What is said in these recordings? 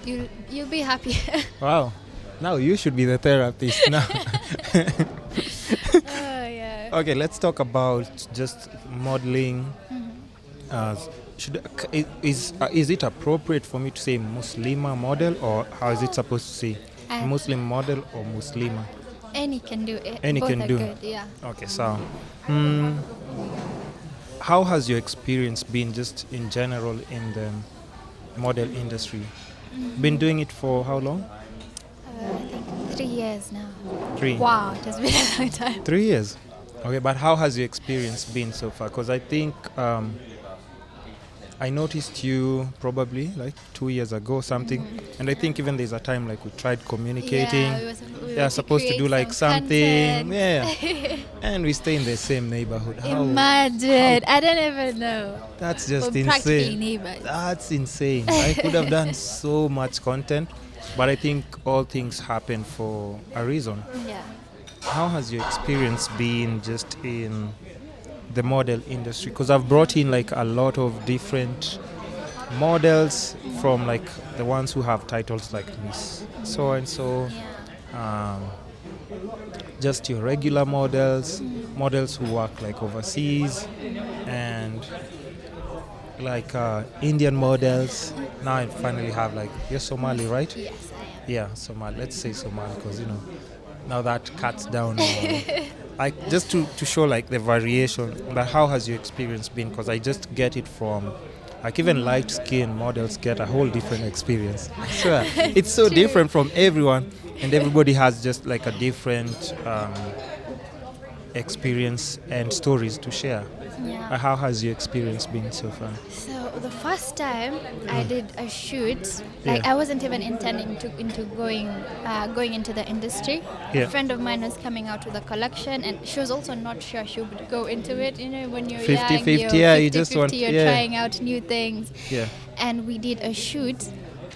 You'll be happy. Wow. Now you should be the therapist now. Oh yeah. Okay, let's talk about just modeling. Uh, is it appropriate for me to say Muslima model, or how is it supposed to say Uh, Muslim model or Muslima? Any can do it. Any Both can are do. good. Yeah. Okay, so mm, how has your experience been just in general in the model industry? Been doing it for how long? I think 3 years now. Three. Wow, it has been a long time. 3 years. Okay, but how has your experience been so far? Because I think I noticed you probably like 2 years ago or something, and I think even there's a time like we tried communicating. Yeah, we Yeah, were supposed to do create like some something. content. Yeah, and we stay in the same neighborhood. Imagine. I don't even know. That's just We're practically insane. neighbors. That's insane. I could have done so much content, but I think all things happen for a reason. Yeah. How has your experience been just in the model industry? Because I've brought in like a lot of different models from like the ones who have titles like Miss so and so, Yeah. just your regular models, models who work like overseas, and like Indian models. Now I finally have like, you're Somali, right? Yes, I am. Yeah, Somali. Let's say Somali because now that cuts down. Like just to show like the variation. But how has your experience been? Because I just get it from like even light skin models get a whole different experience. I swear, it's so True. different from everyone, and everybody has just like a different experience and stories to share. Yeah. How has your experience been so far? So the first time I did a shoot, like Yeah. I wasn't even intending into going into the industry. Yeah. A friend of mine was coming out with a collection, and she was also not sure she would go into it. You know, when you're 50-50, young, yeah, you're you just want- you're yeah. trying out new things. Yeah. And we did a shoot,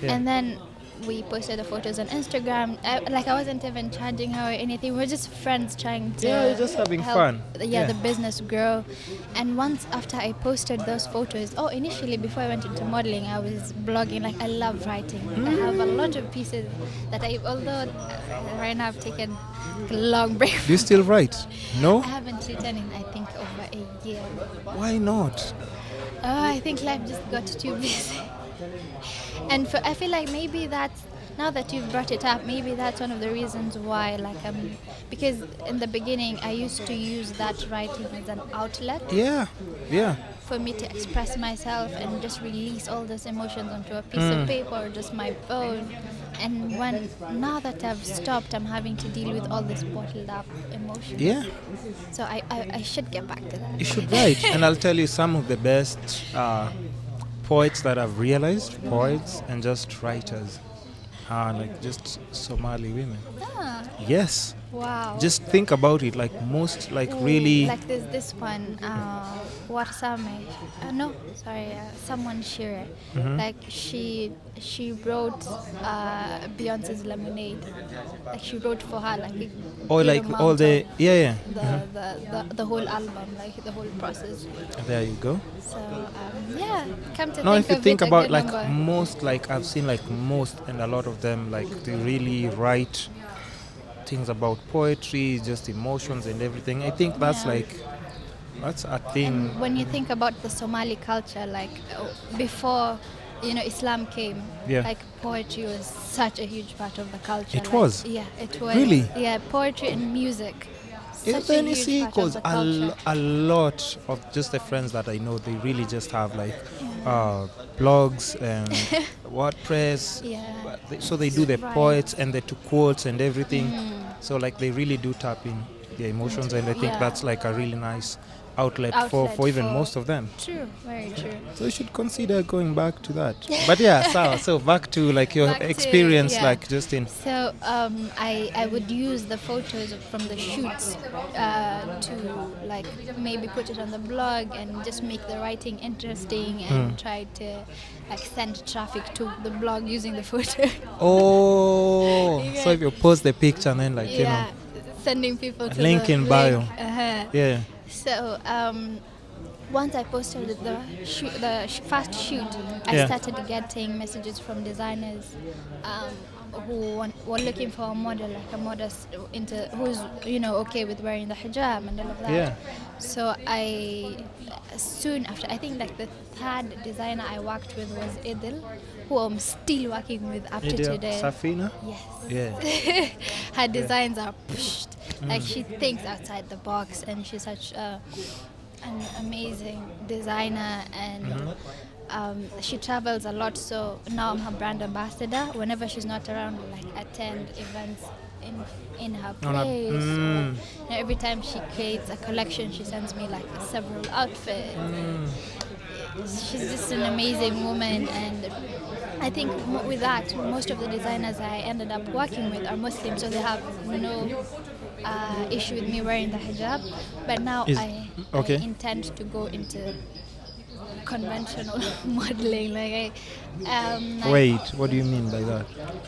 Yeah. and then we posted the photos on Instagram. I wasn't even charging her or anything. We were just friends trying to Yeah, you're just having help, fun. the business grow. And once after I posted those photos, initially before I went into modeling, I was blogging. Like I love writing. I have a lot of pieces that although right now I've taken a long break. Do you still write? No? I haven't written in I think over a year. Why not? I think life just got too busy. And I feel like maybe that's, now that you've brought it up, maybe that's one of the reasons why, because in the beginning I used to use that writing as an outlet Yeah. Yeah. for me to express myself and just release all those emotions onto a piece of paper or just my phone. And now that I've stopped, I'm having to deal with all this bottled up emotions. Yeah. So I should get back to that. You should write. And I'll tell you some of the best poets that I've realized, poets and just writers, are like just Somali women. Ah, Yes. wow. Just think about it. Like most, like really. Like there's this one, Warsame. No, sorry, someone Shire. Like she wrote Beyonce's Lemonade. Like she wrote for her, like a Or good like amount all the. of Yeah, the, yeah. the whole album, like the whole process. There you go. So yeah, come to Now, think if you of think it, a about good like number. most, like I've seen like most and a lot of them, like they really write things about poetry, just emotions and everything. I think that's Yeah. that's a thing. And when you think about the Somali culture, like before, Islam came, Yeah. like poetry was such a huge part of the culture. It like, was? Yeah, it was. Really? Yeah, poetry and music. Yeah, Such a then you huge see, part of because the culture. a lot of just the friends that I know, they really just have like blogs and WordPress. Yeah. So they do the Right. poets and the two quotes and everything. So like they really do tap in their emotions, and I think Yeah. that's like a really nice outlet for Outlet even for- most of them. True, very true. So you should consider going back to that. But yeah, so back to like your Back to- experience, yeah. like just in. So I would use the photos from the shoots to like maybe put it on the blog and just make the writing interesting and try to like send traffic to the blog using the photo. Oh, You so if you post the picture and then like Sending people to Link the in bio. link. Uh-huh. yeah. So once I posted the first shoot, I Yeah. started getting messages from designers who were looking for a model, like a model into who's okay with wearing the hijab and all of that. Yeah. So I soon after, I think like the third designer I worked with was Idil, who I'm still working with up to Idil today. Safina? Yes. Yeah. Her designs are pushed. Like she thinks outside the box, and she's such an amazing designer, and she travels a lot. So now I'm her brand ambassador. Whenever she's not around, we like attend events in her On a- place. Or, every time she creates a collection, she sends me like several outfits. She's just an amazing woman, and I think with that, most of the designers I ended up working with are Muslim, so they have no issue with me wearing the hijab. But now Is- I okay. intend to go into conventional modeling. Like Wait, what do you mean by that?